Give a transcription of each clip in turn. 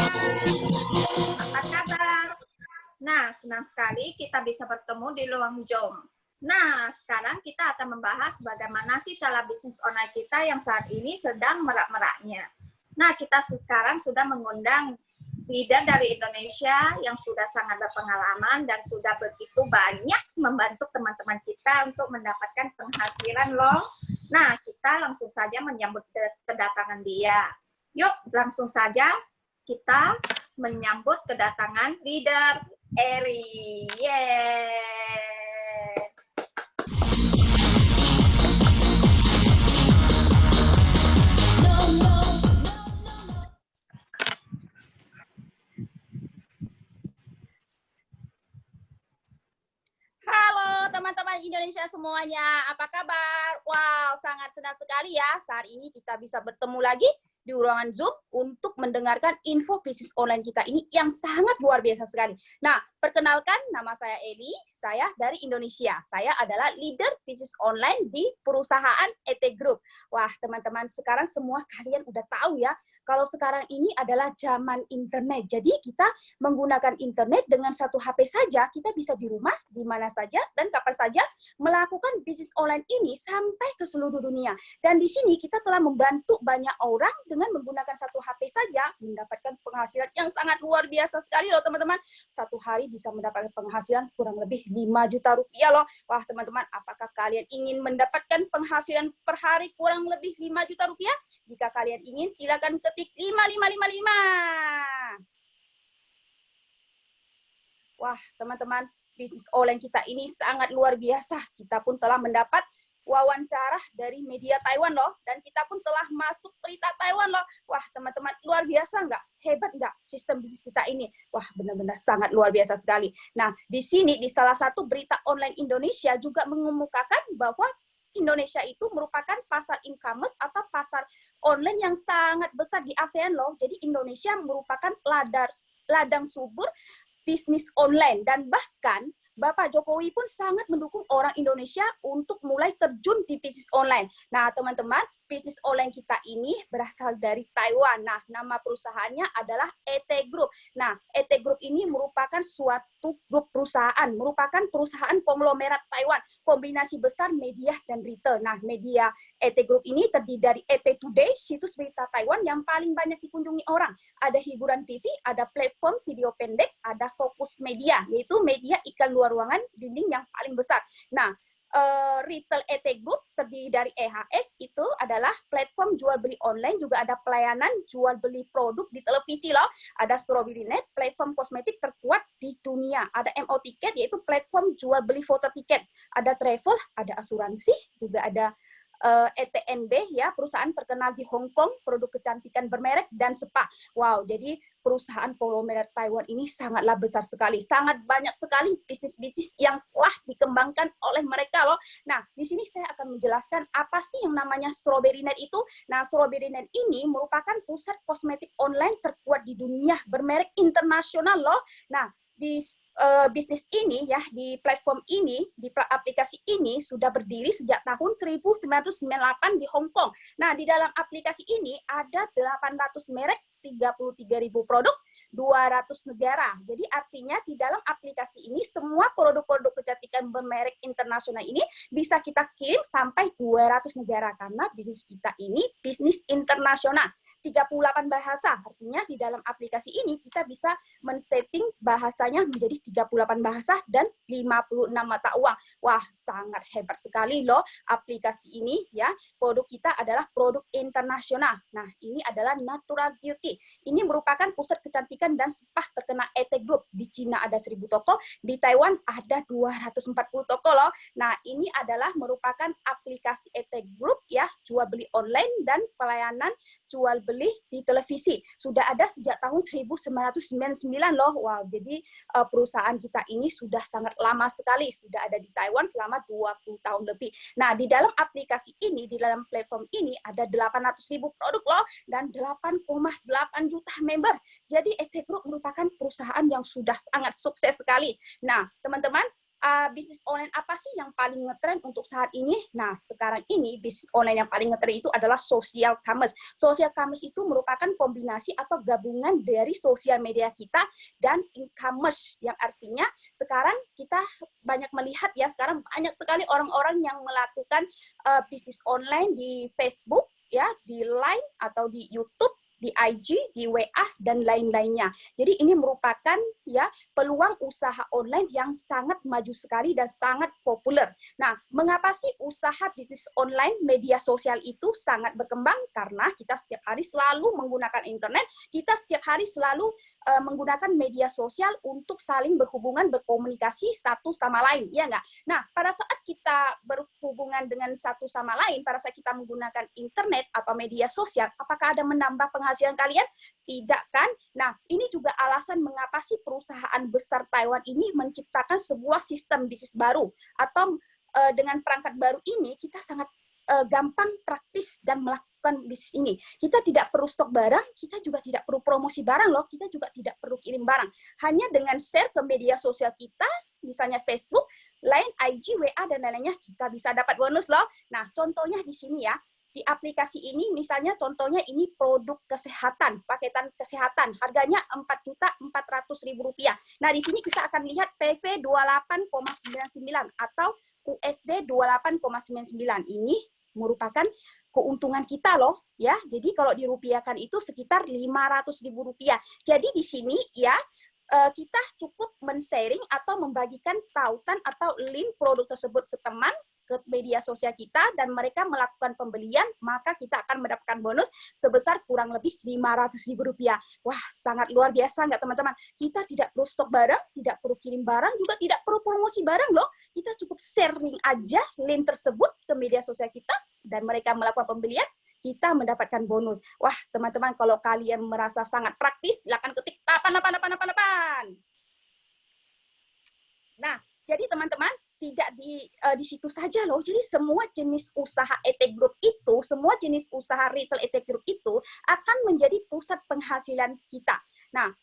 Apa kabar? Nah, senang sekali kita bisa bertemu di Ruang Zoom. Nah, sekarang kita akan membahas bagaimana sih cara bisnis online kita yang saat ini sedang merak-meraknya. Nah, kita sekarang sudah mengundang leader dari Indonesia yang sudah sangat berpengalaman dan sudah begitu banyak membantu teman-teman kita untuk mendapatkan penghasilan loh. Nah, kita langsung saja menyambut kedatangan dia. Yuk, langsung saja kita menyambut kedatangan leader Eri. Yeay. Halo teman-teman Indonesia semuanya, apa kabar? Wow, sangat senang sekali ya saat ini kita bisa bertemu lagi di ruangan Zoom untuk mendengarkan info bisnis online kita ini yang sangat luar biasa sekali. Nah, perkenalkan nama saya Eli, saya dari Indonesia. Saya adalah leader bisnis online di perusahaan ET Group. Wah, teman-teman, sekarang semua kalian udah tahu ya, kalau sekarang ini adalah zaman internet. Jadi kita menggunakan internet dengan satu HP saja, kita bisa di rumah, di mana saja, dan kapan saja melakukan bisnis online ini sampai ke seluruh dunia. Dan di sini kita telah membantu banyak orang dengan menggunakan satu HP saja mendapatkan penghasilan yang sangat luar biasa sekali loh teman-teman. Satu hari bisa mendapatkan penghasilan kurang lebih 5 juta rupiah loh. Wah teman-teman, apakah kalian ingin mendapatkan penghasilan per hari kurang lebih 5 juta rupiah? Jika kalian ingin, silakan ketik 5555. Wah teman-teman, bisnis online kita ini sangat luar biasa. Kita pun telah mendapat wawancara dari media Taiwan loh, dan kita pun telah masuk berita Taiwan loh. Wah teman-teman, luar biasa nggak? Hebat nggak sistem bisnis kita ini? Wah benar-benar sangat luar biasa sekali. Nah di sini di salah satu berita online Indonesia juga mengemukakan bahwa Indonesia itu merupakan pasar e-commerce atau pasar online yang sangat besar di ASEAN loh. Jadi Indonesia merupakan ladang subur bisnis online, dan bahkan Bapak Jokowi pun sangat mendukung orang Indonesia untuk mulai terjun di bisnis online. Nah, teman-teman, bisnis online kita ini berasal dari Taiwan. Nah, nama perusahaannya adalah ET Group. Nah, ET Group ini merupakan suatu grup perusahaan, merupakan perusahaan konglomerat Taiwan, kombinasi besar media dan retail. Nah, media ET Group ini terdiri dari ET Today, situs berita Taiwan yang paling banyak dikunjungi orang. Ada hiburan TV, ada platform video pendek, ada fokus media, yaitu media iklan luar ruangan dinding yang paling besar. Nah, retail ET Group terdiri dari EHS, itu adalah platform jual beli online, juga ada pelayanan jual beli produk di televisi loh. Ada Strawberry Net, platform kosmetik terkuat di dunia. Ada MO Ticket, yaitu platform jual beli foto tiket. Ada travel, ada asuransi, juga ada ETNB ya, perusahaan terkenal di Hong Kong, produk kecantikan bermerek dan spa. Wow, jadi perusahaan konglomerat Taiwan ini sangatlah besar sekali. Sangat banyak sekali bisnis-bisnis yang telah dikembangkan oleh mereka loh. Nah, di sini saya akan menjelaskan apa sih yang namanya Strawberry Net itu. Nah, Strawberry Net ini merupakan pusat kosmetik online terkuat di dunia bermerek internasional loh. Nah, di bisnis ini ya, di platform ini, di aplikasi ini sudah berdiri sejak tahun 1998 di Hong Kong. Nah, di dalam aplikasi ini ada 800 merek, 33.000 produk, 200 negara. Jadi artinya di dalam aplikasi ini semua produk-produk kecantikan bermerek internasional ini bisa kita kirim sampai 200 negara karena bisnis kita ini bisnis internasional. 38 bahasa, artinya di dalam aplikasi ini kita bisa men-setting bahasanya menjadi 38 bahasa dan 56 mata uang. Wah, sangat hebat sekali loh aplikasi ini ya. Produk kita adalah produk internasional. Nah, ini adalah Natural Beauty. Ini merupakan pusat kecantikan dan spa terkenal ET Group. Di Cina ada 1000 toko, di Taiwan ada 240 toko loh. Nah, ini adalah merupakan aplikasi ET Group ya, jual beli online dan pelayanan jual beli di televisi. Sudah ada sejak tahun 1999 loh. Wow, jadi perusahaan kita ini sudah sangat lama sekali, sudah ada di Taiwan selama 20 tahun lebih. Nah, di dalam aplikasi ini, di dalam platform ini ada 800.000 produk loh dan 8,8 juta member. Jadi ET Group merupakan perusahaan yang sudah sangat sukses sekali. Nah, teman-teman, bisnis online apa sih yang paling ngetren untuk saat ini? Nah, sekarang ini bisnis online yang paling ngetren itu adalah social commerce. Social commerce itu merupakan kombinasi atau gabungan dari sosial media kita dan e-commerce, yang artinya sekarang kita banyak melihat ya, sekarang banyak sekali orang-orang yang melakukan bisnis online di Facebook, ya, di Line atau di YouTube, di IG, di WA, dan lain-lainnya. Jadi ini merupakan ya peluang usaha online yang sangat maju sekali dan sangat populer. Nah, mengapa sih usaha bisnis online media sosial itu sangat berkembang? Karena kita setiap hari selalu menggunakan internet, kita setiap hari selalu menggunakan media sosial untuk saling berhubungan, berkomunikasi satu sama lain, ya nggak? Nah, pada saat kita berhubungan dengan satu sama lain, pada saat kita menggunakan internet atau media sosial, apakah ada menambah penghasilan kalian? Tidak kan? Nah, ini juga alasan mengapa sih perusahaan besar Taiwan ini menciptakan sebuah sistem bisnis baru, atau dengan perangkat baru ini kita sangat gampang, praktis, dan melakukan bisnis ini. Kita tidak perlu stok barang, kita juga tidak perlu promosi barang loh, kita juga tidak perlu kirim barang. Hanya dengan share ke media sosial kita, misalnya Facebook, Line, IG, WA, dan lain-lainnya, kita bisa dapat bonus loh. Nah, contohnya di sini ya, di aplikasi ini, misalnya contohnya ini produk kesehatan, paketan kesehatan, harganya Rp4.400.000. Nah, di sini kita akan lihat PV 28,99 atau USD 28,99. Ini merupakan keuntungan kita loh, ya. Jadi kalau dirupiahkan itu sekitar Rp500.000. Jadi di sini ya kita cukup men-sharing atau membagikan tautan atau link produk tersebut ke teman, ke media sosial kita, dan mereka melakukan pembelian, maka kita akan mendapatkan bonus sebesar kurang lebih Rp500.000. Wah, sangat luar biasa nggak teman-teman? Kita tidak perlu stok barang, tidak perlu kirim barang, juga tidak perlu promosi barang loh. Kita cukup sharing aja link tersebut ke media sosial kita, dan mereka melakukan pembelian, kita mendapatkan bonus. Wah, teman-teman, kalau kalian merasa sangat praktis, silakan ketik 8. Nah, jadi teman-teman, tidak di situ saja loh. Jadi semua jenis usaha ET Group itu, semua jenis usaha retail ET Group itu akan menjadi pusat penghasilan kita. Nah,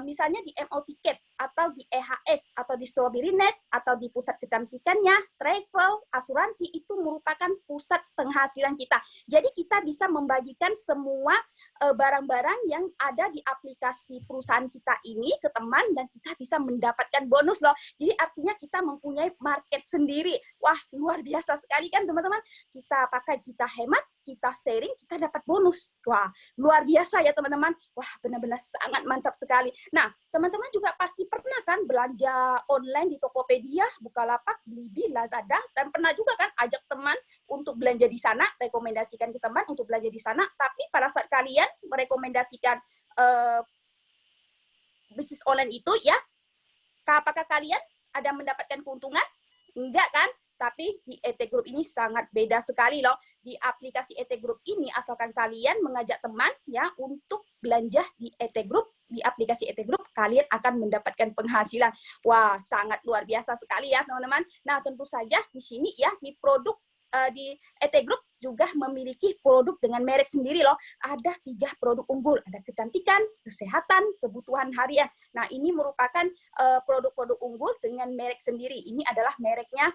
misalnya di MO Ticket, atau di EHS, atau di Strawberry Net, atau di pusat kecantikannya, travel, asuransi, itu merupakan pusat penghasilan kita. Jadi kita bisa membagikan semua barang-barang yang ada di aplikasi perusahaan kita ini ke teman, dan kita bisa mendapatkan bonus loh. Jadi artinya kita mempunyai market sendiri. Wah, luar biasa sekali kan teman-teman? Kita pakai, kita hemat, kita sharing, kita dapat bonus. Wah, luar biasa ya teman-teman. Wah, benar-benar sangat mantap sekali. Nah, teman-teman juga pasti pernah kan belanja online di Tokopedia, Bukalapak, Blibli, Lazada, dan pernah juga kan ajak teman untuk belanja di sana, rekomendasikan ke teman untuk belanja di sana, tapi pada saat kalian merekomendasikan bisnis online itu ya, apakah kalian ada mendapatkan keuntungan? Enggak kan? Tapi di ET Group ini sangat beda sekali loh. Di aplikasi ET Group ini, asalkan kalian mengajak teman ya untuk belanja di ET Group, di aplikasi ET Group, kalian akan mendapatkan penghasilan. Wah, sangat luar biasa sekali ya teman-teman. Nah, tentu saja di sini ya, di produk di ET Group juga memiliki produk dengan merek sendiri loh. Ada 3 produk unggul, ada kecantikan, kesehatan, kebutuhan harian. Nah, ini merupakan produk-produk unggul dengan merek sendiri. Ini adalah mereknya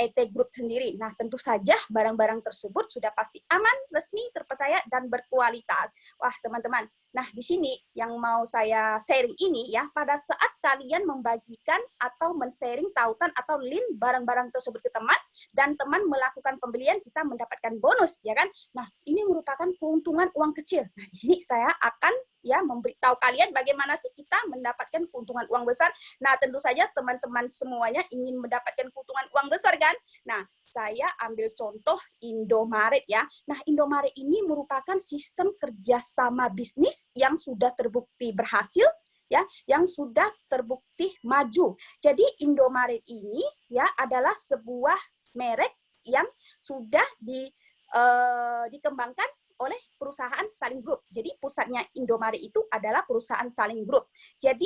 ET Group sendiri. Nah, tentu saja barang-barang tersebut sudah pasti aman, resmi, terpercaya, dan berkualitas. Wah, teman-teman. Nah, di sini yang mau saya sharing ini ya, pada saat kalian membagikan atau men-sharing tautan atau link barang-barang tersebut ke teman, dan teman melakukan pembelian, kita mendapatkan bonus, ya kan? Nah, ini merupakan keuntungan uang kecil. Nah, di sini saya akan ya memberitahu kalian bagaimana sih kita mendapatkan keuntungan uang besar. Nah, tentu saja teman-teman semuanya ingin mendapatkan keuntungan uang besar kan? Nah, saya ambil contoh Indomaret ya. Nah, Indomaret ini merupakan sistem kerjasama bisnis yang sudah terbukti berhasil, ya, yang sudah terbukti maju. Jadi Indomaret ini ya adalah sebuah merek yang sudah dikembangkan oleh perusahaan Saling Group. Jadi pusatnya Indomaret itu adalah perusahaan Saling Group. Jadi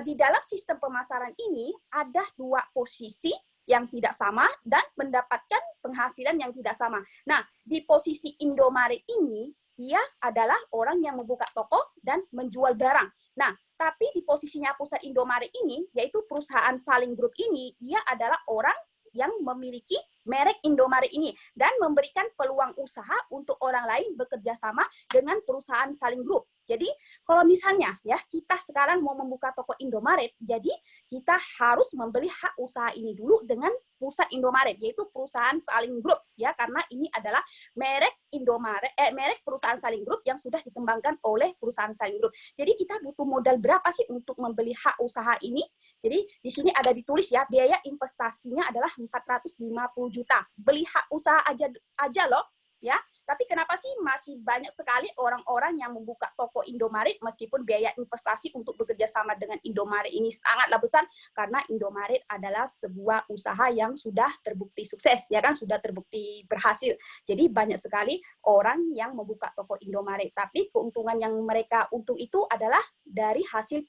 di dalam sistem pemasaran ini ada 2 posisi yang tidak sama dan mendapatkan penghasilan yang tidak sama. Nah, di posisi Indomaret ini, dia adalah orang yang membuka toko dan menjual barang. Nah, Tapi di posisinya Pusat Indomaret ini, yaitu perusahaan Saling Group ini, dia adalah orang yang memiliki merek Indomaret ini dan memberikan peluang usaha untuk orang lain bekerja sama dengan perusahaan Saling Group. Jadi kalau misalnya ya kita sekarang mau membuka toko Indomaret, jadi kita harus membeli hak usaha ini dulu dengan Pusat Indomaret, yaitu perusahaan Saling Group ya, karena ini adalah merek Indomaret, merek perusahaan Saling Group yang sudah dikembangkan oleh perusahaan Saling Group. Jadi kita butuh modal berapa sih untuk membeli hak usaha ini? Jadi di sini ada ditulis ya, biaya investasinya adalah 450 juta. Beli hak usaha aja loh, ya. Tapi kenapa sih masih banyak sekali orang-orang yang membuka toko Indomaret meskipun biaya investasi untuk bekerja sama dengan Indomaret ini sangatlah besar, karena Indomaret adalah sebuah usaha yang sudah terbukti sukses, ya kan, sudah terbukti berhasil. Jadi banyak sekali orang yang membuka toko Indomaret, tapi keuntungan yang mereka untung itu adalah dari hasil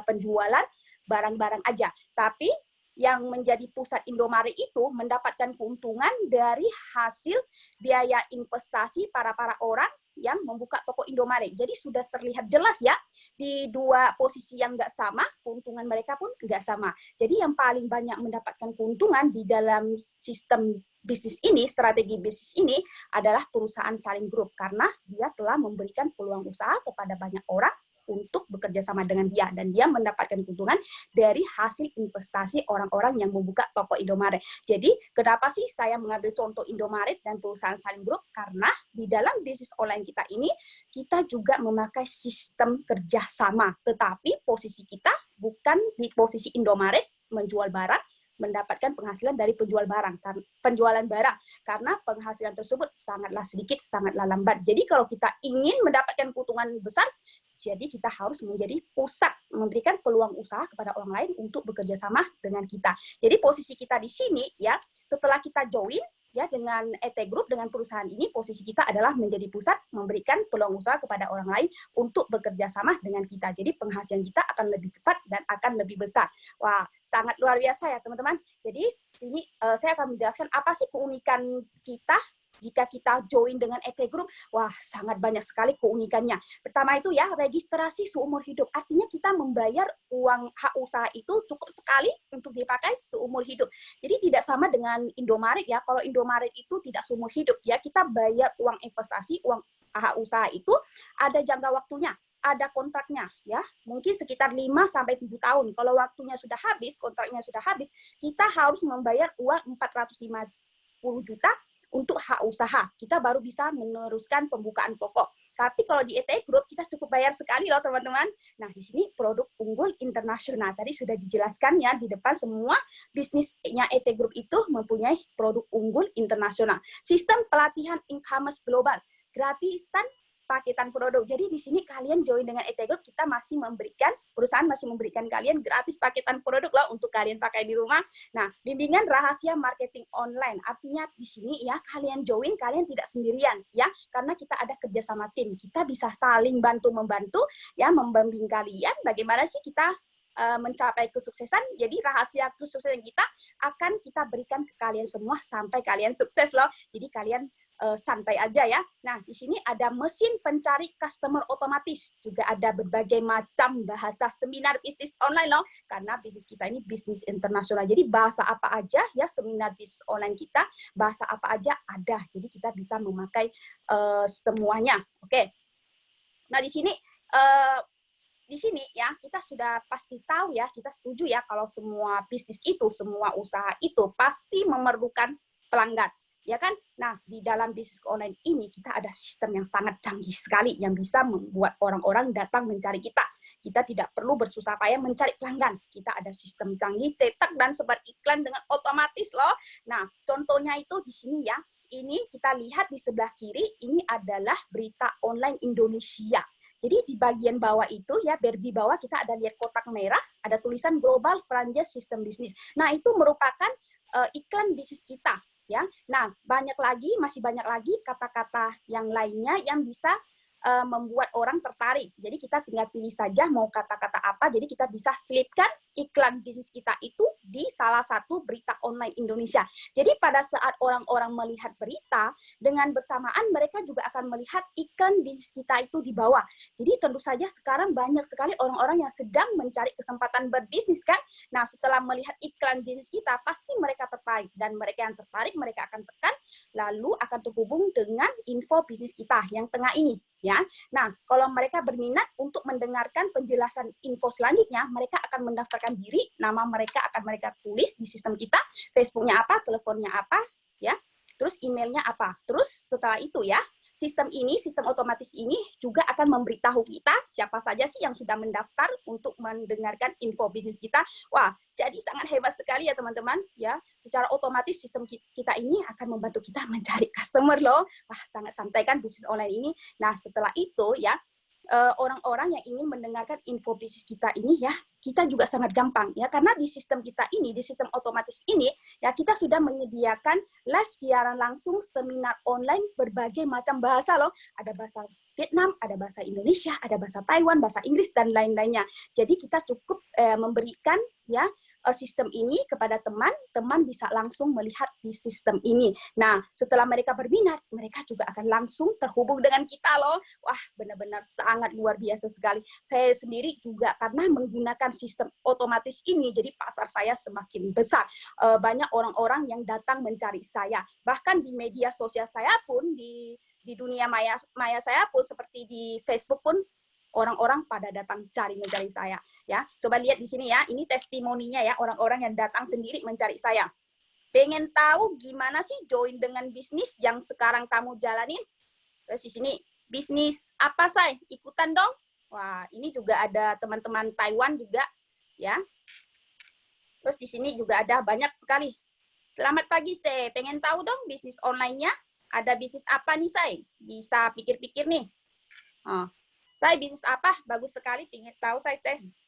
penjualan barang-barang aja. Tapi yang menjadi pusat Indomaret itu mendapatkan keuntungan dari hasil biaya investasi para orang yang membuka toko Indomaret. Jadi sudah terlihat jelas ya, di dua posisi yang nggak sama, keuntungan mereka pun nggak sama. Jadi yang paling banyak mendapatkan keuntungan di dalam sistem bisnis ini, strategi bisnis ini adalah perusahaan Saling Group, karena dia telah memberikan peluang usaha kepada banyak orang untuk bekerja sama dengan dia, dan dia mendapatkan keuntungan dari hasil investasi orang-orang yang membuka toko Indomaret. Jadi kenapa sih saya mengambil contoh Indomaret dan perusahaan Saling Group? Karena di dalam bisnis online kita ini kita juga memakai sistem kerjasama, tetapi posisi kita bukan di posisi Indomaret menjual barang, mendapatkan penghasilan dari penjualan barang, karena penghasilan tersebut sangatlah sedikit, sangatlah lambat. Jadi kalau kita ingin mendapatkan keuntungan besar, jadi kita harus menjadi pusat, memberikan peluang usaha kepada orang lain untuk bekerja sama dengan kita. Jadi posisi kita di sini ya, setelah kita join ya dengan ET Group, dengan perusahaan ini, posisi kita adalah menjadi pusat, memberikan peluang usaha kepada orang lain untuk bekerja sama dengan kita. Jadi penghasilan kita akan lebih cepat dan akan lebih besar. Wah, sangat luar biasa ya teman-teman. Jadi sini saya akan menjelaskan apa sih keunikan kita jika kita join dengan ET Group. Wah, sangat banyak sekali keunikannya. Pertama itu ya, registrasi seumur hidup. Artinya kita membayar uang hak usaha itu cukup sekali untuk dipakai seumur hidup. Jadi tidak sama dengan Indomaret ya. Kalau Indomaret itu tidak seumur hidup ya, kita bayar uang investasi, uang hak usaha itu ada jangka waktunya, ada kontraknya ya. Mungkin sekitar 5-7 tahun. Kalau waktunya sudah habis, kontraknya sudah habis, kita harus membayar uang 450 juta untuk hak usaha. Kita baru bisa meneruskan pembukaan toko. Tapi kalau di ET Group kita cukup bayar sekali loh teman-teman. Nah, di sini produk unggul internasional. Tadi sudah dijelaskan ya di depan, semua bisnisnya ET Group itu mempunyai produk unggul internasional. Sistem pelatihan e-commerce global, gratisan paketan produk. Jadi di sini kalian join dengan ET Group, kita masih memberikan, perusahaan masih memberikan kalian gratis paketan produk loh untuk kalian pakai di rumah. Nah, bimbingan rahasia marketing online. Artinya di sini ya, kalian join, kalian tidak sendirian ya, karena kita ada kerjasama tim. Kita bisa saling bantu-membantu ya, membimbing kalian bagaimana sih kita mencapai kesuksesan. Jadi rahasia kesuksesan kita akan kita berikan ke kalian semua sampai kalian sukses loh. Jadi kalian santai aja ya. Nah, di sini ada mesin pencari customer otomatis. Juga ada berbagai macam bahasa seminar bisnis online loh. Karena bisnis kita ini bisnis internasional. Jadi bahasa apa aja ya, seminar bisnis online kita, bahasa apa aja ada. Jadi kita bisa memakai semuanya. Oke. Nah, di sini ya kita sudah pasti tahu ya, kita setuju ya kalau semua bisnis itu, semua usaha itu pasti memerlukan pelanggan. Ya kan? Nah, di dalam bisnis online ini kita ada sistem yang sangat canggih sekali yang bisa membuat orang-orang datang mencari kita. Kita tidak perlu bersusah payah mencari pelanggan. Kita ada sistem canggih, cetak dan sebar iklan dengan otomatis loh. Nah, contohnya itu di sini ya. Ini kita lihat di sebelah kiri, ini adalah berita online Indonesia. Jadi di bagian bawah itu ya, di bawah kita ada lihat kotak merah, ada tulisan Global Franchise System Business. Nah, itu merupakan iklan bisnis kita. Ya, nah masih banyak lagi kata-kata yang lainnya yang bisa membuat orang tertarik. Jadi kita tinggal pilih saja mau kata-kata apa, jadi kita bisa selipkan iklan bisnis kita itu di salah satu berita online Indonesia. Jadi pada saat orang-orang melihat berita, dengan bersamaan mereka juga akan melihat iklan bisnis kita itu di bawah. Jadi tentu saja sekarang banyak sekali orang-orang yang sedang mencari kesempatan berbisnis kan. Nah setelah melihat iklan bisnis kita, pasti mereka tertarik. Dan mereka yang tertarik, mereka akan tekan, lalu akan terhubung dengan info bisnis kita yang tengah ini. Ya, nah kalau mereka berminat untuk mendengarkan penjelasan info selanjutnya, mereka akan mendaftarkan diri, nama mereka akan mereka tulis di sistem kita, Facebooknya apa, teleponnya apa, ya, terus emailnya apa. Terus setelah itu ya, sistem otomatis ini juga akan memberitahu kita siapa saja sih yang sudah mendaftar untuk mendengarkan info bisnis kita. Wah, jadi sangat hebat sekali ya teman-teman. Ya, secara otomatis sistem kita ini akan membantu kita mencari customer loh. Wah, sangat santai kan bisnis online ini. Nah, setelah itu ya, orang-orang yang ingin mendengarkan info bisnis kita ini ya, kita juga sangat gampang ya, karena di sistem kita ini, di sistem otomatis ini ya, kita sudah menyediakan live siaran langsung seminar online berbagai macam bahasa loh. Ada bahasa Vietnam, ada bahasa Indonesia, ada bahasa Taiwan, bahasa Inggris dan lain-lainnya. Jadi kita cukup memberikan ya sistem ini kepada teman bisa langsung melihat di sistem ini. Nah, setelah mereka berminat, mereka juga akan langsung terhubung dengan kita loh. Wah, benar-benar sangat luar biasa sekali. Saya sendiri juga karena menggunakan sistem otomatis ini, jadi pasar saya semakin besar. Banyak orang-orang yang datang mencari saya. Bahkan di media sosial saya pun, di dunia maya saya pun, seperti di Facebook pun, orang-orang pada datang mencari saya. Ya, coba lihat di sini ya, ini testimoninya ya, orang-orang yang datang sendiri mencari saya. Pengen tahu gimana sih join dengan bisnis yang sekarang kamu jalanin? Terus di sini, bisnis apa say? Ikutan dong. Wah, ini juga ada teman-teman Taiwan juga ya. Terus di sini juga ada banyak sekali. Selamat pagi, C. Pengen tahu dong bisnis online-nya? Ada bisnis apa nih, say? Bisa pikir-pikir nih. Saya bisnis apa? Bagus sekali, pengen tahu saya tes.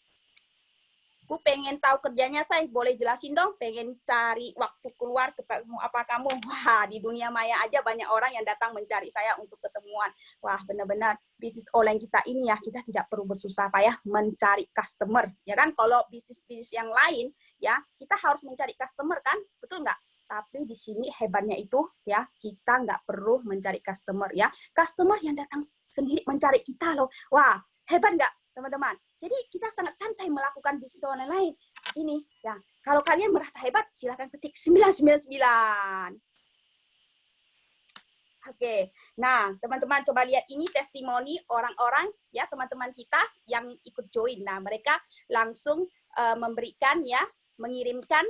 Aku pengen tahu kerjanya, saya boleh jelasin dong. Pengen cari waktu keluar, ketemu apa kamu? Wah, di dunia maya aja banyak orang yang datang mencari saya untuk ketemuan. Wah, benar-benar bisnis online kita ini ya, kita tidak perlu bersusah payah mencari customer. Ya kan, kalau bisnis-bisnis yang lain, ya kita harus mencari customer kan, betul nggak? Tapi di sini hebatnya itu ya, kita nggak perlu mencari customer ya. Customer yang datang sendiri mencari kita loh. Wah, hebat nggak teman-teman? Jadi kita sangat santai melakukan bisnis online lain. Ini ya, kalau kalian merasa hebat, silahkan ketik 999. Oke, nah teman-teman coba lihat ini testimoni orang-orang ya, teman-teman kita yang ikut join. Nah mereka langsung memberikan ya, mengirimkan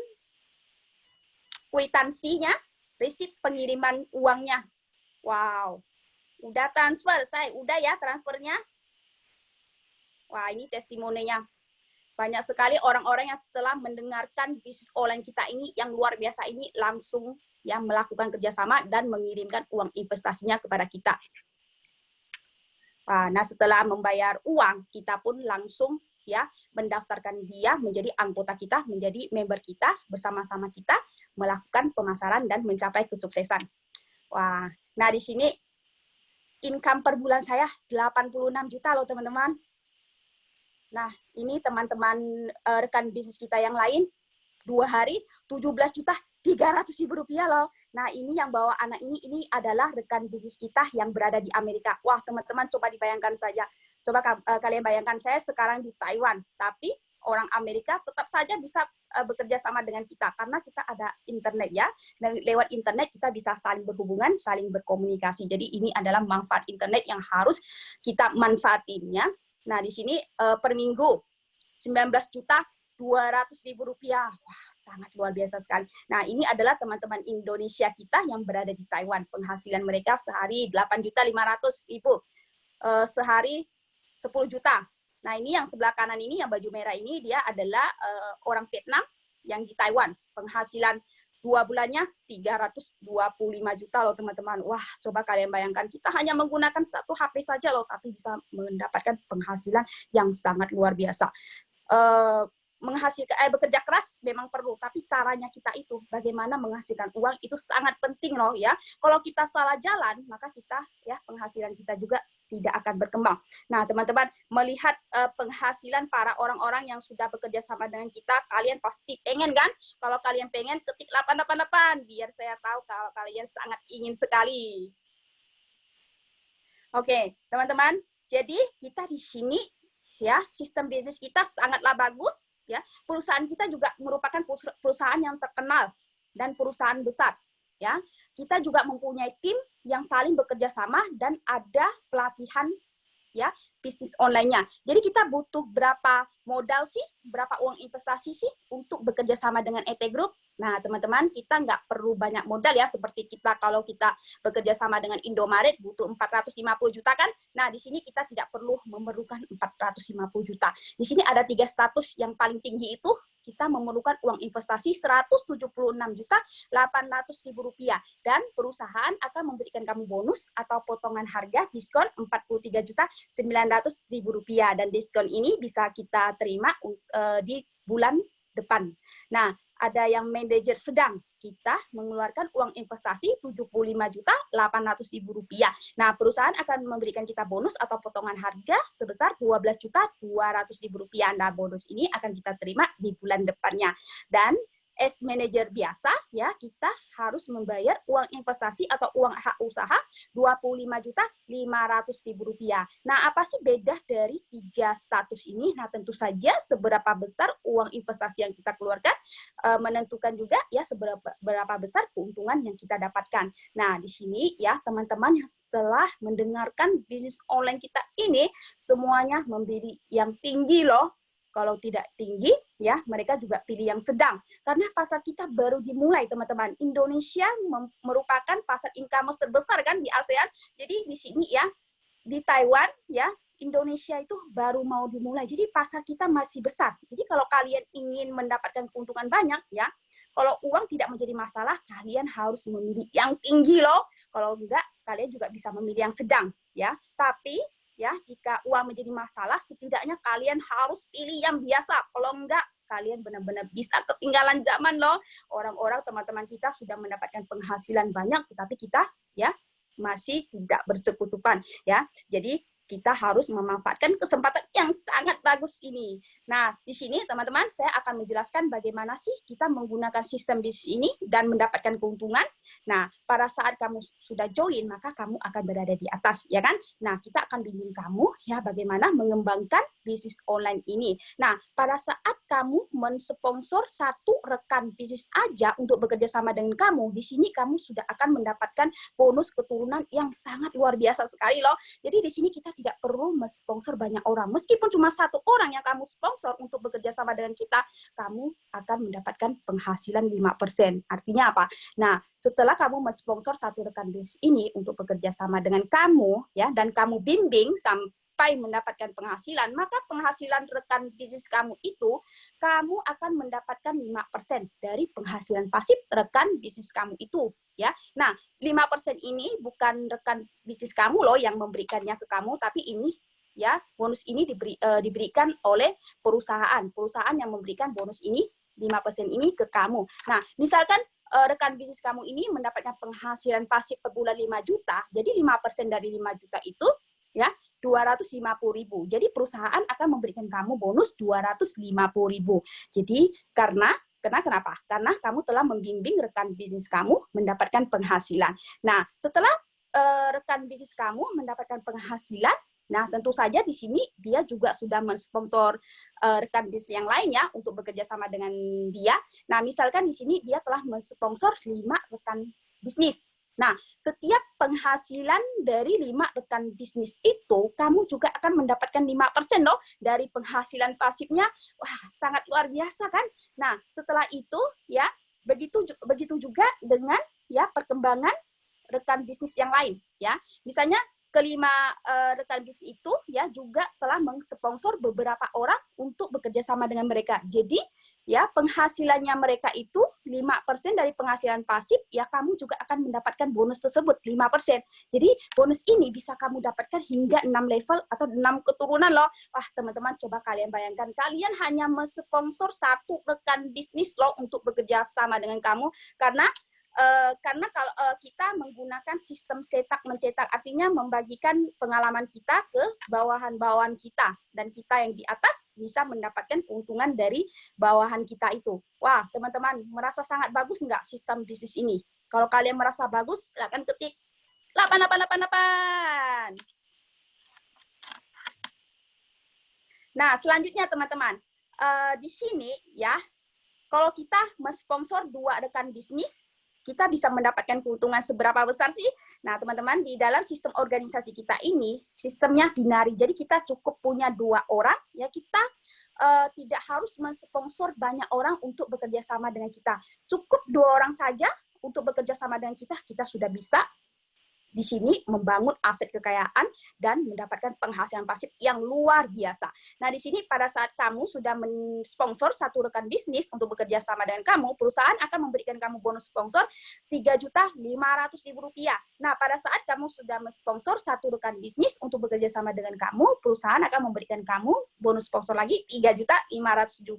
kwitansinya, receipt pengiriman uangnya. Wow, udah transfer, saya udah ya transfernya. Wah, ini testimoninya. Banyak sekali orang-orang yang setelah mendengarkan bisnis online kita ini yang luar biasa ini langsung ya melakukan kerjasama dan mengirimkan uang investasinya kepada kita. Nah, setelah membayar uang, kita pun langsung ya mendaftarkan dia menjadi anggota kita, menjadi member kita, bersama-sama kita melakukan pemasaran dan mencapai kesuksesan. Wah, nah di sini income per bulan saya 86 juta loh teman-teman. Nah, ini teman-teman rekan bisnis kita yang lain, 2 hari 17.300.000 rupiah loh. Nah, ini yang bawa anak ini adalah rekan bisnis kita yang berada di Amerika. Wah, teman-teman coba dibayangkan saja. Coba kalian bayangkan, saya sekarang di Taiwan, tapi orang Amerika tetap saja bisa bekerja sama dengan kita karena kita ada internet ya. Dan lewat internet kita bisa saling berhubungan, saling berkomunikasi. Jadi ini adalah manfaat internet yang harus kita manfaatinnya. Nah, di sini per minggu 19.200.000 rupiah. Wah, sangat luar biasa sekali. Nah, ini adalah teman-teman Indonesia kita yang berada di Taiwan. Penghasilan mereka sehari 8.500.000. Sehari 10 juta. Nah, ini yang sebelah kanan ini, yang baju merah ini, dia adalah orang Vietnam yang di Taiwan. Penghasilan 2 bulannya 325 juta loh teman-teman. Wah, coba kalian bayangkan, kita hanya menggunakan satu HP saja loh, tapi bisa mendapatkan penghasilan yang sangat luar biasa. Bekerja keras memang perlu, tapi caranya kita itu, bagaimana menghasilkan uang itu sangat penting loh ya. Kalau kita salah jalan, maka kita ya penghasilan kita juga tidak akan berkembang. Nah, teman-teman, melihat penghasilan para orang-orang yang sudah bekerja sama dengan kita, kalian pasti pengen kan? Kalau kalian pengen, ketik 888, biar saya tahu kalau kalian sangat ingin sekali. Oke, teman-teman, jadi kita di sini ya, sistem bisnis kita sangatlah bagus ya. Perusahaan kita juga merupakan perusahaan yang terkenal dan perusahaan besar ya. Kita juga mempunyai tim yang saling bekerja sama dan ada pelatihan ya bisnis online-nya. Jadi kita butuh berapa modal sih, berapa uang investasi sih untuk bekerja sama dengan ET Group. Nah, teman-teman, kita nggak perlu banyak modal ya, seperti kita kalau kita bekerja sama dengan Indomaret butuh 450 juta kan. Nah, di sini kita tidak perlu memerlukan 450 juta. Di sini ada 3 status yang paling tinggi itu kita memerlukan uang investasi 176.800.000 rupiah dan perusahaan akan memberikan kamu bonus atau potongan harga diskon 43.900.000 rupiah dan diskon ini bisa kita terima di bulan depan. Nah, ada yang manajer sedang, kita mengeluarkan uang investasi 75.800.000 rupiah. Nah, perusahaan akan memberikan kita bonus atau potongan harga sebesar 12.200.000 rupiah. Nah, bonus ini akan kita terima di bulan depannya. Dan as manajer biasa, ya kita harus membayar uang investasi atau uang hak usaha 25.500.000 rupiah. Nah, apa sih beda dari 3 status ini? Nah, tentu saja seberapa besar uang investasi yang kita keluarkan menentukan juga ya seberapa besar keuntungan yang kita dapatkan. Nah, di sini ya teman-teman yang setelah mendengarkan bisnis online kita ini semuanya memilih yang tinggi loh. Kalau tidak tinggi, ya mereka juga pilih yang sedang. Karena pasar kita baru dimulai, teman-teman. Indonesia merupakan pasar e-commerce terbesar kan di ASEAN. Jadi di sini ya, di Taiwan ya, Indonesia itu baru mau dimulai. Jadi pasar kita masih besar. Jadi kalau kalian ingin mendapatkan keuntungan banyak, ya, kalau uang tidak menjadi masalah, kalian harus memilih yang tinggi loh. Kalau enggak, kalian juga bisa memilih yang sedang, ya. Tapi ya, jika uang menjadi masalah, setidaknya kalian harus pilih yang biasa. Kalau enggak, kalian benar-benar bisa ketinggalan zaman loh. Orang-orang, teman-teman kita sudah mendapatkan penghasilan banyak, tetapi kita ya masih tidak bercukupan ya. Jadi kita harus memanfaatkan kesempatan yang sangat bagus ini. Nah, di sini teman-teman saya akan menjelaskan bagaimana sih kita menggunakan sistem bisnis ini dan mendapatkan keuntungan. Nah, pada saat kamu sudah join, maka kamu akan berada di atas, ya kan? Nah, kita akan bimbing kamu ya bagaimana mengembangkan bisnis online ini. Nah, pada saat kamu mensponsor satu rekan bisnis aja untuk bekerja sama dengan kamu, di sini kamu sudah akan mendapatkan bonus keturunan yang sangat luar biasa sekali loh. Jadi di sini kita tidak perlu mensponsor banyak orang. Meskipun cuma 1 orang yang kamu sponsor untuk bekerja sama dengan kita, kamu akan mendapatkan penghasilan 5%. Artinya apa? Nah, setelah kamu mensponsor satu rekan bisnis ini untuk bekerja sama dengan kamu, ya, dan kamu bimbing sampai mendapatkan penghasilan, maka penghasilan rekan bisnis kamu itu, kamu akan mendapatkan 5% dari penghasilan pasif rekan bisnis kamu itu, ya. Nah, 5% ini bukan rekan bisnis kamu loh yang memberikannya ke kamu, tapi ini ya bonus ini diberikan oleh perusahaan yang memberikan bonus ini 5% ini ke kamu. Nah, misalkan rekan bisnis kamu ini mendapatkan penghasilan pasif per bulan 5 juta, jadi 5% dari 5 juta itu ya 250.000. Jadi perusahaan akan memberikan kamu bonus 250.000. Jadi kenapa? Karena kamu telah membimbing rekan bisnis kamu mendapatkan penghasilan. Nah, setelah rekan bisnis kamu mendapatkan penghasilan, nah tentu saja di sini dia juga sudah mensponsor rekan bisnis yang lainnya untuk bekerja sama dengan dia. Nah, misalkan di sini dia telah mensponsor 5 rekan bisnis. Nah, setiap penghasilan dari 5 rekan bisnis itu, kamu juga akan mendapatkan 5% loh dari penghasilan pasifnya. Wah, sangat luar biasa kan? Nah, setelah itu ya, begitu juga dengan ya perkembangan rekan bisnis yang lain ya. Misalnya kelima rekan bisnis itu ya juga telah mensponsor beberapa orang untuk bekerja sama dengan mereka. Jadi ya penghasilannya mereka itu 5% dari penghasilan pasif, ya kamu juga akan mendapatkan bonus tersebut 5%. Jadi bonus ini bisa kamu dapatkan hingga 6 level atau 6 keturunan loh. Wah, teman-teman coba kalian bayangkan, kalian hanya mensponsor satu rekan bisnis loh untuk bekerja sama dengan kamu, karena karena kalau kita menggunakan sistem cetak-mencetak, artinya membagikan pengalaman kita ke bawahan-bawahan kita, dan kita yang di atas bisa mendapatkan keuntungan dari bawahan kita itu. Wah, teman-teman, merasa sangat bagus nggak sistem bisnis ini? Kalau kalian merasa bagus, silakan ketik 8888. Nah, selanjutnya teman-teman, di sini ya, kalau kita mensponsor 2 rekan bisnis, kita bisa mendapatkan keuntungan seberapa besar sih? Nah, teman-teman, di dalam sistem organisasi kita ini, sistemnya binari. Jadi kita cukup punya 2 orang, ya kita tidak harus mensponsor banyak orang untuk bekerja sama dengan kita. Cukup 2 orang saja untuk bekerja sama dengan kita, kita sudah bisa di sini membangun aset kekayaan dan mendapatkan penghasilan pasif yang luar biasa. Nah, di sini pada saat kamu sudah mensponsor 1 rekan bisnis untuk bekerja sama dengan kamu, perusahaan akan memberikan kamu bonus sponsor Rp3.500.000. Nah, pada saat kamu sudah mensponsor 1 rekan bisnis untuk bekerja sama dengan kamu, perusahaan akan memberikan kamu bonus sponsor lagi Rp3.500.000.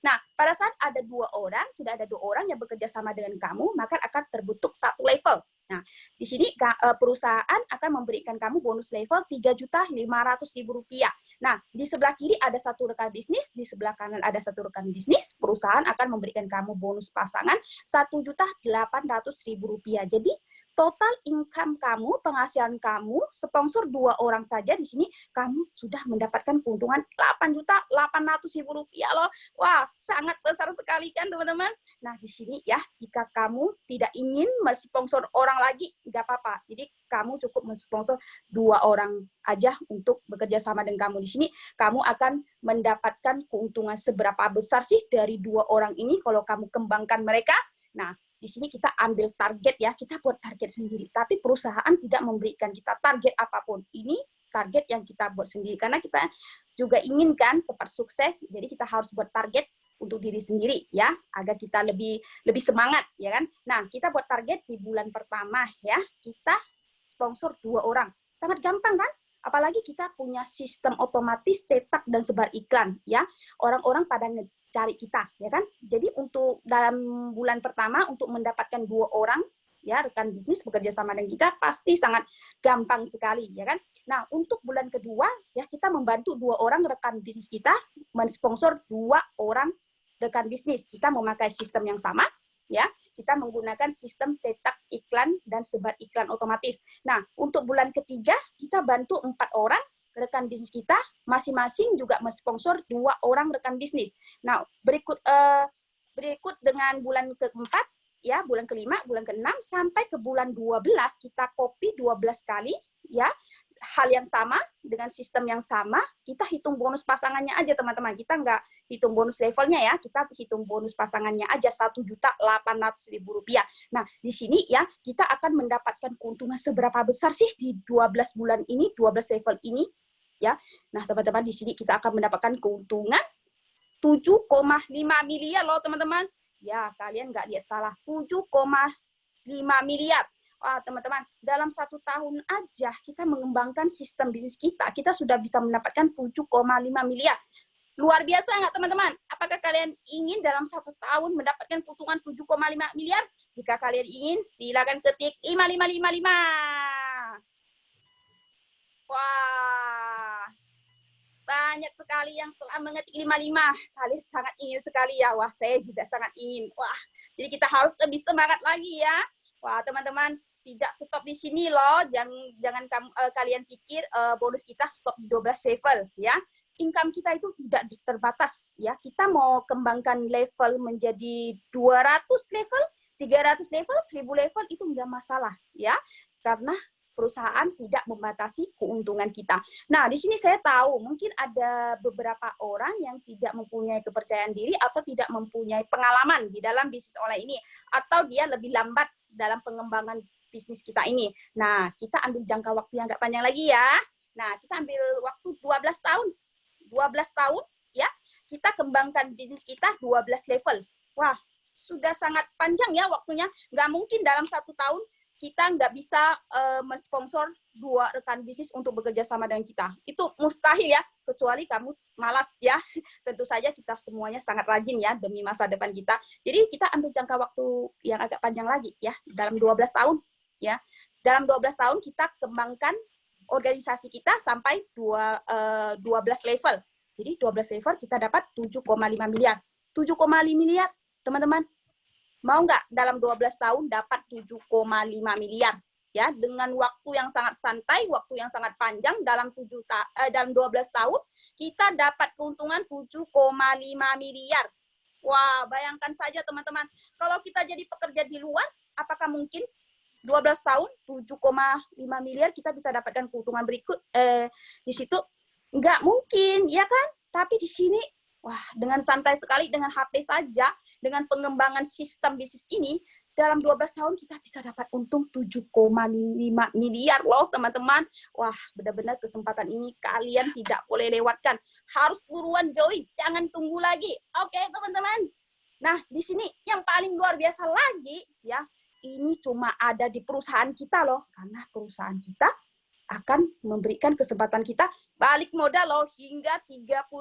Nah, pada saat ada 2 orang, sudah ada 2 orang yang bekerja sama dengan kamu, maka akan terbentuk 1 level. Nah, di sini perusahaan akan memberikan kamu bonus level Rp3.500.000. Nah, di sebelah kiri ada 1 rekan bisnis, di sebelah kanan ada 1 rekan bisnis, perusahaan akan memberikan kamu bonus pasangan Rp1.800.000. Jadi, total income kamu, penghasilan kamu, sponsor 2 orang saja di sini, kamu sudah mendapatkan keuntungan Rp8.800.000 loh. Wah, sangat besar sekali kan teman-teman? Nah, di sini ya, jika kamu tidak ingin mensponsor orang lagi, nggak apa-apa. Jadi, kamu cukup mensponsor 2 orang aja untuk bekerja sama dengan kamu di sini. Kamu akan mendapatkan keuntungan seberapa besar sih dari 2 orang ini kalau kamu kembangkan mereka? Nah, di sini kita ambil target ya, kita buat target sendiri. Tapi perusahaan tidak memberikan kita target apapun. Ini target yang kita buat sendiri. Karena kita juga inginkan cepat sukses, jadi kita harus buat target untuk diri sendiri ya, agar kita lebih semangat ya kan. Nah, kita buat target di bulan pertama ya, kita sponsor 2 orang. Sangat gampang kan? Apalagi kita punya sistem otomatis cetak dan sebar iklan ya. Orang-orang pada cari kita ya kan. Jadi untuk dalam bulan pertama untuk mendapatkan 2 orang ya rekan bisnis bekerja sama dengan kita pasti sangat gampang sekali ya kan. Nah, untuk bulan kedua ya kita membantu 2 orang rekan bisnis kita mensponsor 2 orang rekan bisnis. Kita memakai sistem yang sama ya. Kita menggunakan sistem cetak iklan dan sebar iklan otomatis. Nah, untuk bulan ketiga kita bantu 4 orang rekan bisnis kita, masing-masing juga mensponsor 2 orang rekan bisnis. Nah, berikut dengan bulan keempat, ya, bulan kelima, bulan keenam, sampai ke bulan 12, kita copy 12 kali, ya, hal yang sama, dengan sistem yang sama, kita hitung bonus pasangannya aja, teman-teman. Kita nggak hitung bonus levelnya ya, kita hitung bonus pasangannya aja, Rp1.800.000. Nah, di sini ya, kita akan mendapatkan keuntungan seberapa besar sih di 12 bulan ini, 12 level ini, ya. Nah, teman-teman, di sini kita akan mendapatkan keuntungan 7,5 miliar loh, teman-teman. Ya, kalian nggak lihat salah, 7,5 miliar. Wah, teman-teman, dalam 1 tahun aja kita mengembangkan sistem bisnis kita, kita sudah bisa mendapatkan 7,5 miliar. Luar biasa nggak, teman-teman? Apakah kalian ingin dalam 1 tahun mendapatkan keuntungan 7,5 miliar? Jika kalian ingin, silakan ketik 5555. Wah, banyak sekali yang telah mengetik 55. Kalian sangat ingin sekali ya. Wah, saya juga sangat ingin. Wah, jadi kita harus lebih semangat lagi ya. Wah, teman-teman, tidak stop di sini loh. Jangan kalian pikir bonus kita stop di 12 level ya. Income kita itu tidak terbatas ya. Kita mau kembangkan level menjadi 200 level, 300 level, 1000 level itu enggak masalah ya. Karena perusahaan tidak membatasi keuntungan kita. Nah, di sini saya tahu mungkin ada beberapa orang yang tidak mempunyai kepercayaan diri atau tidak mempunyai pengalaman di dalam bisnis online ini, atau dia lebih lambat dalam pengembangan bisnis kita ini. Nah, kita ambil jangka waktu yang nggak panjang lagi ya. Nah, kita ambil waktu 12 tahun. 12 tahun ya, kita kembangkan bisnis kita 12 level. Wah, sudah sangat panjang ya waktunya. Nggak mungkin dalam 1 tahun kita nggak bisa mensponsor 2 rekan bisnis untuk bekerja sama dengan kita. Itu mustahil ya, kecuali kamu malas ya. Tentu saja kita semuanya sangat rajin ya demi masa depan kita. Jadi kita ambil jangka waktu yang agak panjang lagi ya, dalam 12 tahun ya. Dalam 12 tahun kita kembangkan organisasi kita sampai 12 level. Jadi 12 level kita dapat 7,5 miliar. 7,5 miliar, teman-teman. Mau nggak dalam 12 tahun dapat 7,5 miliar? Ya, dengan waktu yang sangat santai, waktu yang sangat panjang, dalam 12 tahun, kita dapat keuntungan 7,5 miliar. Wah, bayangkan saja teman-teman, kalau kita jadi pekerja di luar, apakah mungkin 12 tahun, 7,5 miliar kita bisa dapatkan keuntungan berikut di situ? Nggak mungkin, ya kan? Tapi di sini, wah, dengan santai sekali, dengan HP saja, dengan pengembangan sistem bisnis ini, dalam 12 tahun kita bisa dapat untung 7,5 miliar loh, teman-teman. Wah, benar-benar kesempatan ini kalian tidak boleh lewatkan. Harus buruan join, jangan tunggu lagi. Oke, teman-teman. Nah, di sini yang paling luar biasa lagi, ya, ini cuma ada di perusahaan kita loh, karena perusahaan kita akan memberikan kesempatan kita balik modal loh hingga 35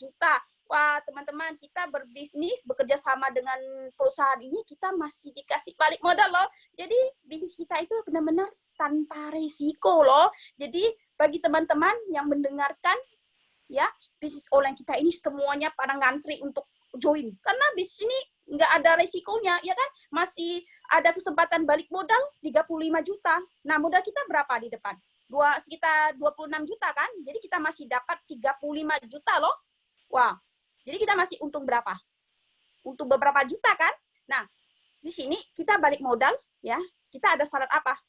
juta. Wah, teman-teman, kita berbisnis, bekerja sama dengan perusahaan ini, kita masih dikasih balik modal loh. Jadi, bisnis kita itu benar-benar tanpa risiko loh. Jadi, bagi teman-teman yang mendengarkan, ya, bisnis online kita ini semuanya pada ngantri untuk join. Karena bisnis ini nggak ada risikonya, ya kan? Masih ada kesempatan balik modal 35 juta. Nah, modal kita berapa di depan? Sekitar 26 juta kan? Jadi, kita masih dapat 35 juta loh. Wah. Jadi kita masih untung berapa? Untuk beberapa juta kan? Nah, di sini kita balik modal ya. Kita ada syarat apa?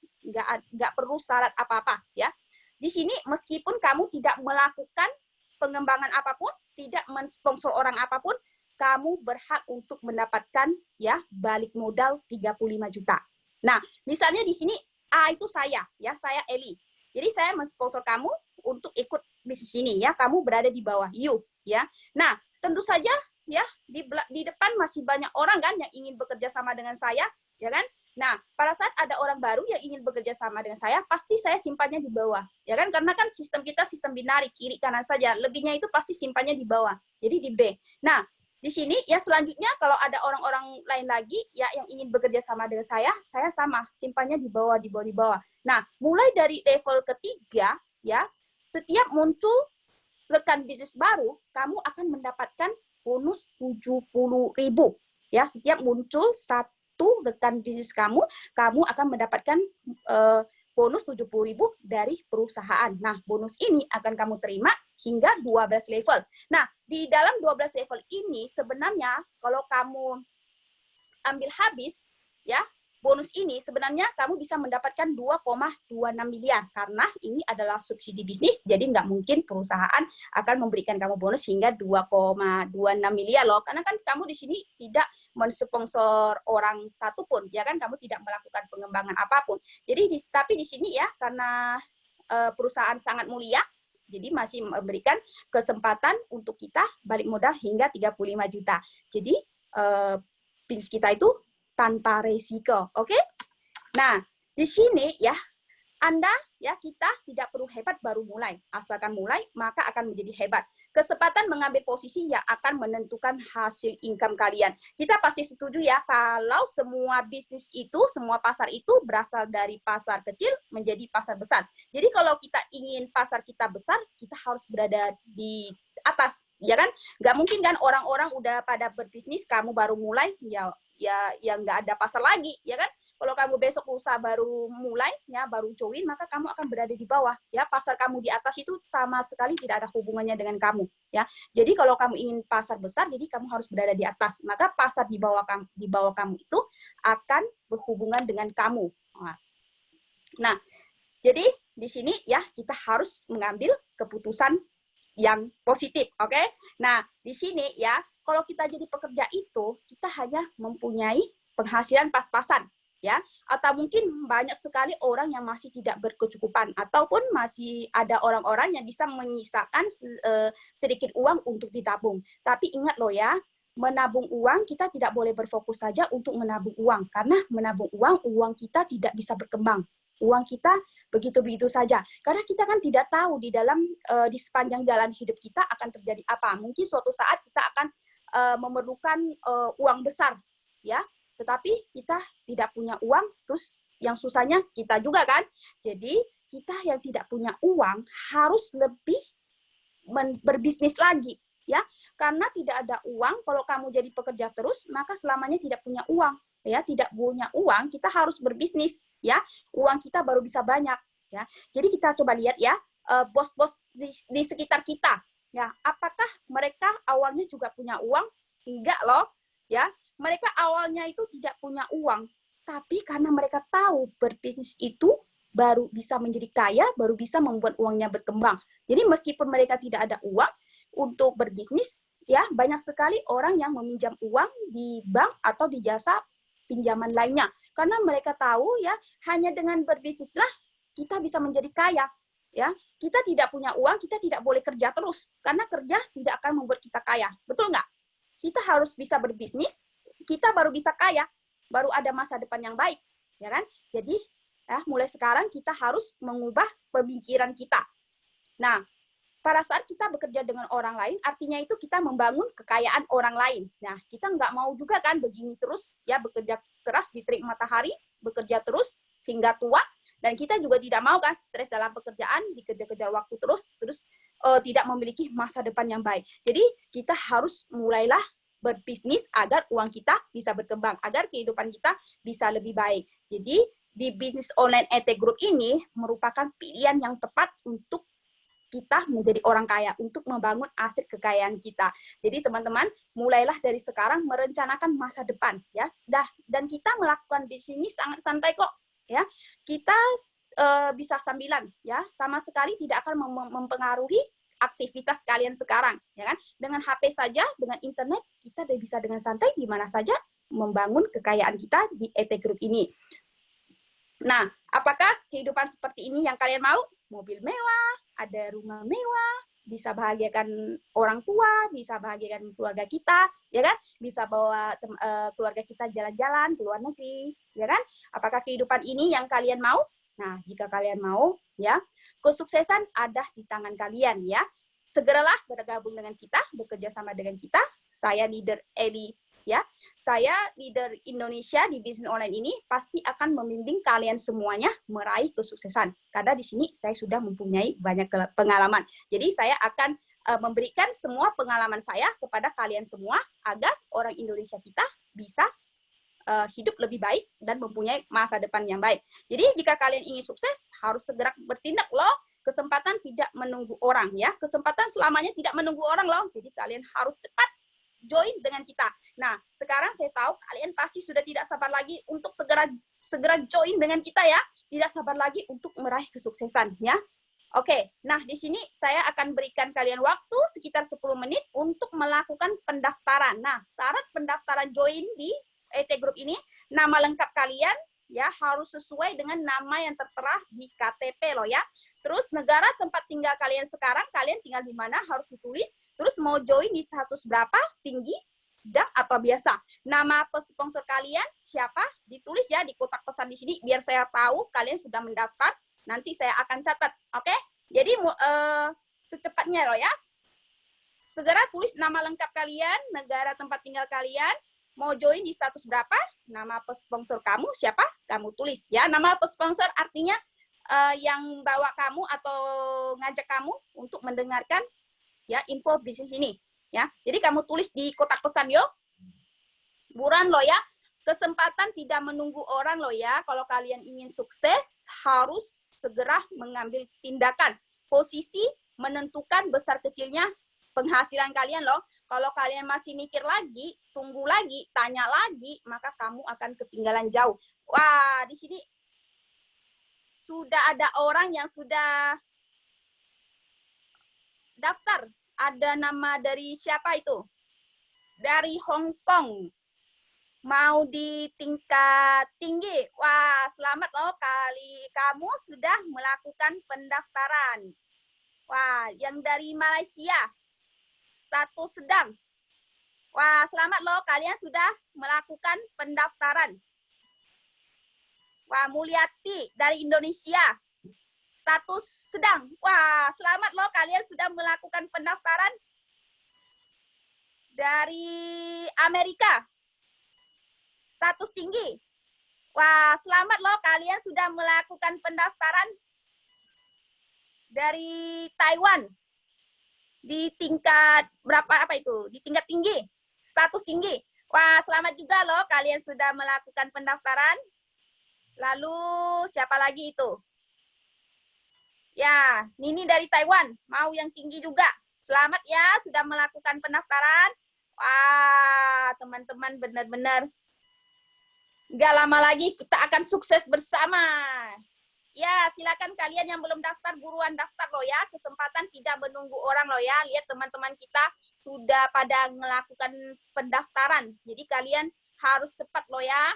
Nggak perlu syarat apa-apa ya. Di sini meskipun kamu tidak melakukan pengembangan apapun, tidak mensponsor orang apapun, kamu berhak untuk mendapatkan ya balik modal 35 juta. Nah, misalnya di sini A itu saya ya, saya Eli. Jadi saya mensponsor kamu untuk ikut bisnis ini ya. Kamu berada di bawah you ya. Nah, tentu saja ya di depan masih banyak orang kan yang ingin bekerja sama dengan saya, ya kan? Nah, pada saat ada orang baru yang ingin bekerja sama dengan saya, pasti saya simpannya di bawah, ya kan? Karena kan sistem kita sistem binari, kiri kanan saja. Lebihnya itu pasti simpannya di bawah. Jadi di B. Nah, di sini ya selanjutnya kalau ada orang-orang lain lagi ya yang ingin bekerja sama dengan saya sama simpannya di bawah, di bawah, di bawah. Nah, mulai dari level ketiga ya, setiap muncul rekan bisnis baru, kamu akan mendapatkan bonus 70.000. Ya, setiap muncul satu rekan bisnis kamu akan mendapatkan bonus 70.000 dari perusahaan. Nah, bonus ini akan kamu terima hingga 12 level. Nah, di dalam 12 level ini sebenarnya kalau kamu ambil habis, ya, bonus ini sebenarnya kamu bisa mendapatkan 2,26 miliar karena ini adalah subsidi bisnis, jadi nggak mungkin perusahaan akan memberikan kamu bonus hingga 2,26 miliar loh, karena kan kamu di sini tidak mensponsor orang satupun, ya kan, kamu tidak melakukan pengembangan apapun. Jadi tapi di sini ya karena perusahaan sangat mulia, jadi masih memberikan kesempatan untuk kita balik modal hingga 35 juta. Jadi bisnis kita itu tanpa resiko, oke? Nah, di sini ya, Anda ya kita tidak perlu hebat baru mulai. Asalkan mulai, maka akan menjadi hebat. Kesempatan mengambil posisi yang akan menentukan hasil income kalian. Kita pasti setuju ya, kalau semua bisnis itu, semua pasar itu berasal dari pasar kecil menjadi pasar besar. Jadi kalau kita ingin pasar kita besar, kita harus berada di atas, ya kan? Nggak mungkin kan orang-orang udah pada berbisnis, kamu baru mulai, ya nggak ada pasar lagi, ya kan? Kalau kamu besok usaha baru mulai, ya baru join, maka kamu akan berada di bawah, ya. Pasar kamu di atas itu sama sekali tidak ada hubungannya dengan kamu, ya. Jadi kalau kamu ingin pasar besar, jadi kamu harus berada di atas. Maka pasar di bawah kamu itu akan berhubungan dengan kamu. Nah, jadi di sini ya kita harus mengambil keputusan yang positif, oke? Nah, di sini ya, kalau kita jadi pekerja itu, kita hanya mempunyai penghasilan pas-pasan, ya. Atau mungkin banyak sekali orang yang masih tidak berkecukupan, ataupun masih ada orang-orang yang bisa menyisakan sedikit uang untuk ditabung. Tapi ingat loh ya, menabung uang, kita tidak boleh berfokus saja untuk menabung uang. Karena menabung uang kita tidak bisa berkembang. Uang kita begitu-begitu saja. Karena kita kan tidak tahu di sepanjang jalan hidup kita akan terjadi apa. Mungkin suatu saat kita akan memerlukan uang besar, ya. Tetapi kita tidak punya uang, terus yang susahnya kita juga kan. Jadi kita yang tidak punya uang harus lebih berbisnis lagi, ya. Karena tidak ada uang, kalau kamu jadi pekerja terus, maka selamanya tidak punya uang, ya. Tidak punya uang, kita harus berbisnis, ya. Uang kita baru bisa banyak, ya. Jadi kita coba lihat ya, bos-bos di sekitar kita, ya. Apakah mereka awalnya juga punya uang? Enggak loh, ya. Mereka awalnya itu tidak punya uang, tapi karena mereka tahu berbisnis itu baru bisa menjadi kaya, baru bisa membuat uangnya berkembang. Jadi meskipun mereka tidak ada uang untuk berbisnis, ya banyak sekali orang yang meminjam uang di bank atau di jasa pinjaman lainnya. Karena mereka tahu ya hanya dengan berbisnislah kita bisa menjadi kaya. Ya, kita tidak punya uang, kita tidak boleh kerja terus karena kerja tidak akan membuat kita kaya. Betul nggak? Kita harus bisa berbisnis, kita baru bisa kaya, baru ada masa depan yang baik, ya kan? Jadi ya, mulai sekarang kita harus mengubah pemikiran kita. Nah, pada saat kita bekerja dengan orang lain, artinya itu kita membangun kekayaan orang lain. Nah, kita nggak mau juga kan begini terus, ya bekerja keras di terik matahari, bekerja terus hingga tua, dan kita juga tidak mau kan stres dalam pekerjaan, dikejar-kejar waktu terus tidak memiliki masa depan yang baik. Jadi kita harus mulailah berbisnis agar uang kita bisa berkembang, agar kehidupan kita bisa lebih baik. Jadi di bisnis online ET Group ini merupakan pilihan yang tepat untuk kita menjadi orang kaya, untuk membangun aset kekayaan kita. Jadi teman-teman, mulailah dari sekarang merencanakan masa depan, ya. Dan kita melakukan di sini sangat santai kok, ya. Kita bisa sambilan, ya. Sama sekali tidak akan mempengaruhi aktivitas kalian sekarang, ya kan? Dengan HP saja, dengan internet, kita bisa dengan santai di mana saja membangun kekayaan kita di ET Group ini. Nah, apakah kehidupan seperti ini yang kalian mau? Mobil mewah, ada rumah mewah, bisa bahagiakan orang tua, bisa bahagiakan keluarga kita, ya kan? Bisa bawa keluarga kita jalan-jalan ke luar negeri, ya kan? Apakah kehidupan ini yang kalian mau? Nah, jika kalian mau, ya, kesuksesan ada di tangan kalian, ya. Segeralah bergabung dengan kita, bekerja sama dengan kita. Saya leader Eli, ya. Saya leader Indonesia di bisnis online ini pasti akan membimbing kalian semuanya meraih kesuksesan. Karena di sini saya sudah mempunyai banyak pengalaman. Jadi saya akan memberikan semua pengalaman saya kepada kalian semua agar orang Indonesia kita bisa hidup lebih baik dan mempunyai masa depan yang baik. Jadi jika kalian ingin sukses, harus segera bertindak loh. Kesempatan tidak menunggu orang, ya. Kesempatan selamanya tidak menunggu orang loh. Jadi kalian harus cepat join dengan kita. Nah, sekarang saya tahu kalian pasti sudah tidak sabar lagi untuk segera join dengan kita, ya. Tidak sabar lagi untuk meraih kesuksesan, ya. Oke, nah di sini saya akan berikan kalian waktu sekitar 10 menit untuk melakukan pendaftaran. Nah, syarat pendaftaran join di ET Group ini, nama lengkap kalian ya harus sesuai dengan nama yang tertera di KTP loh, ya. Terus negara tempat tinggal kalian sekarang, kalian tinggal di mana harus ditulis. Terus mau join di status berapa, tinggi, sedang, atau biasa. Nama sponsor kalian siapa, ditulis ya di kotak pesan di sini, biar saya tahu kalian sudah mendaftar. Nanti saya akan catat, oke? Jadi secepatnya loh ya. Segera tulis nama lengkap kalian, negara tempat tinggal kalian, mau join di status berapa, nama sponsor kamu siapa, kamu tulis ya. Nama sponsor artinya yang bawa kamu atau ngajak kamu untuk mendengarkan ya info bisnis ini ya. Jadi kamu tulis di kotak pesan yo. Buruan lo ya. Kesempatan tidak menunggu orang lo ya. Kalau kalian ingin sukses harus segera mengambil tindakan. Posisi menentukan besar kecilnya penghasilan kalian loh. Kalau kalian masih mikir lagi, tunggu lagi, tanya lagi, maka kamu akan ketinggalan jauh. Wah, di sini sudah ada orang yang sudah daftar. Ada nama dari siapa itu? Dari Hong Kong. Mau di tingkat tinggi. Wah, selamat loh kamu sudah melakukan pendaftaran. Wah, yang dari Malaysia. Status sedang. Wah, selamat loh, kalian sudah melakukan pendaftaran. Wah, Mulyati dari Indonesia. Status sedang. Wah, selamat loh, kalian sudah melakukan pendaftaran. Dari Amerika. Status tinggi. Wah, selamat loh, kalian sudah melakukan pendaftaran. Dari Taiwan. Di tingkat berapa apa itu? Di tingkat tinggi. Status tinggi. Wah, selamat juga loh, kalian sudah melakukan pendaftaran. Lalu siapa lagi itu? Ya, Nini dari Taiwan, mau yang tinggi juga. Selamat ya, sudah melakukan pendaftaran. Wah, teman-teman benar-benar nggak lama lagi kita akan sukses bersama. Ya, silakan kalian yang belum daftar, buruan daftar loh ya. Kesempatan tidak menunggu orang loh ya. Lihat teman-teman kita sudah pada melakukan pendaftaran. Jadi kalian harus cepat loh ya.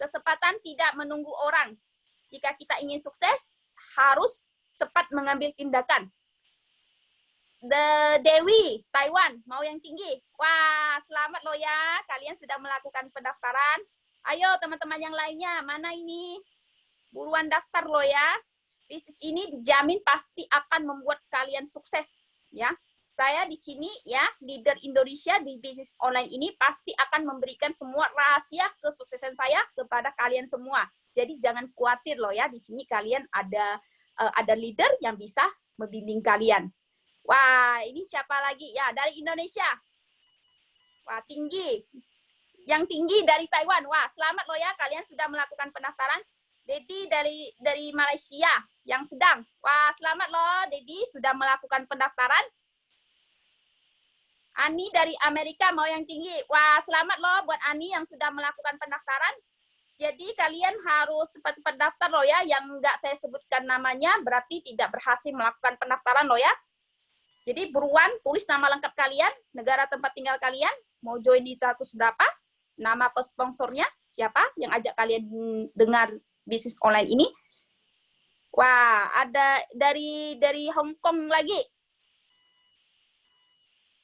Kesempatan tidak menunggu orang. Jika kita ingin sukses, harus cepat mengambil tindakan. Dewi, Taiwan, mau yang tinggi. Wah, selamat loh ya. Kalian sudah melakukan pendaftaran. Ayo teman-teman yang lainnya, mana ini? Buruan daftar loh ya. Bisnis ini dijamin pasti akan membuat kalian sukses. Ya, saya di sini ya, leader Indonesia di bisnis online ini pasti akan memberikan semua rahasia kesuksesan saya kepada kalian semua. Jadi jangan khawatir loh ya, di sini kalian ada leader yang bisa membimbing kalian. Wah, ini siapa lagi? Ya, dari Indonesia. Wah, tinggi. Yang tinggi dari Taiwan. Wah, selamat loh ya, kalian sudah melakukan pendaftaran. Dedi dari Malaysia yang sedang. Wah, selamat loh, Dedi sudah melakukan pendaftaran. Ani dari Amerika mau yang tinggi. Wah, selamat loh buat Ani yang sudah melakukan pendaftaran. Jadi kalian harus cepat-cepat daftar loh ya. Yang nggak saya sebutkan namanya berarti tidak berhasil melakukan pendaftaran loh ya. Jadi buruan tulis nama lengkap kalian, negara tempat tinggal kalian, mau join di status berapa, nama pesponsornya, siapa yang ajak kalian dengar bisnis online ini. Wah, ada dari Hong Kong lagi.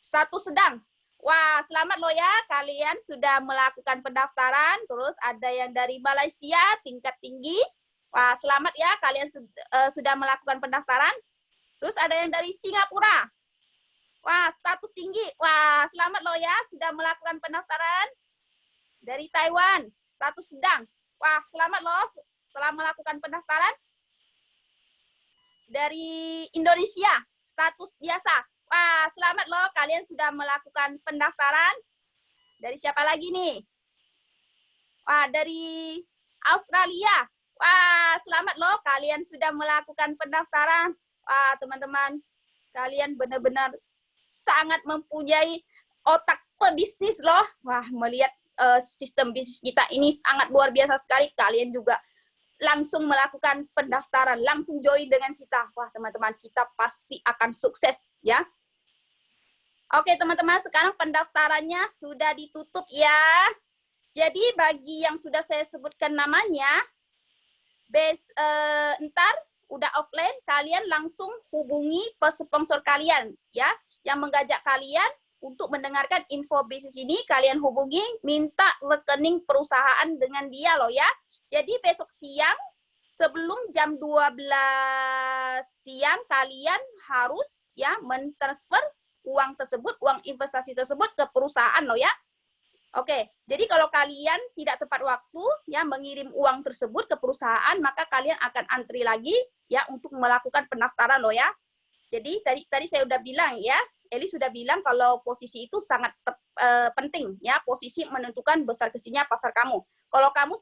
Status sedang. Wah, selamat loh ya, kalian sudah melakukan pendaftaran. Terus ada yang dari Malaysia, tingkat tinggi. Wah, selamat ya, kalian sudah melakukan pendaftaran. Terus ada yang dari Singapura. Wah, status tinggi. Wah, selamat loh ya, sudah melakukan pendaftaran. Dari Taiwan, status sedang. Wah, selamat loh, setelah melakukan pendaftaran. Dari Indonesia, status biasa. Wah, selamat loh, kalian sudah melakukan pendaftaran. Dari siapa lagi nih? Wah, dari Australia. Wah, selamat loh, kalian sudah melakukan pendaftaran. Wah, teman-teman, kalian benar-benar sangat mempunyai otak pebisnis loh. Wah, melihat sistem bisnis kita ini sangat luar biasa sekali. Kalian juga langsung melakukan pendaftaran, langsung join dengan kita. Wah, teman-teman, kita pasti akan sukses ya. Oke, teman-teman, sekarang pendaftarannya sudah ditutup ya. Jadi bagi yang sudah saya sebutkan namanya, ntar udah offline, kalian langsung hubungi sponsor kalian ya, yang mengajak kalian untuk mendengarkan info bisnis ini. Kalian hubungi, minta rekening perusahaan dengan dia loh ya. Jadi besok siang sebelum jam 12 siang kalian harus ya mentransfer uang tersebut, uang investasi tersebut ke perusahaan loh ya. Oke, jadi kalau kalian tidak tepat waktu ya mengirim uang tersebut ke perusahaan, maka kalian akan antri lagi ya untuk melakukan pendaftaran loh ya. Jadi tadi saya udah bilang ya, Eli sudah bilang kalau posisi itu sangat penting ya, posisi menentukan besar kecilnya pasar kamu. Kalau kamu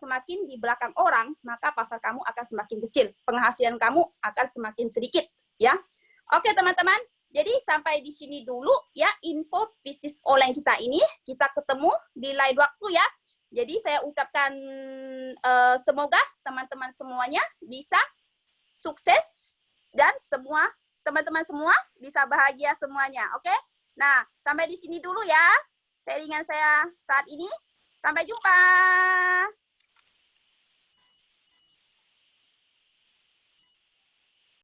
semakin di belakang orang, maka pasar kamu akan semakin kecil, penghasilan kamu akan semakin sedikit ya. Oke teman-teman, jadi sampai di sini dulu ya info bisnis online kita ini. Kita ketemu di lain waktu ya. Jadi saya ucapkan semoga teman-teman semuanya bisa sukses dan semua teman-teman semua bisa bahagia semuanya. Oke? Nah, sampai di sini dulu ya sharingan saya saat ini. Sampai jumpa.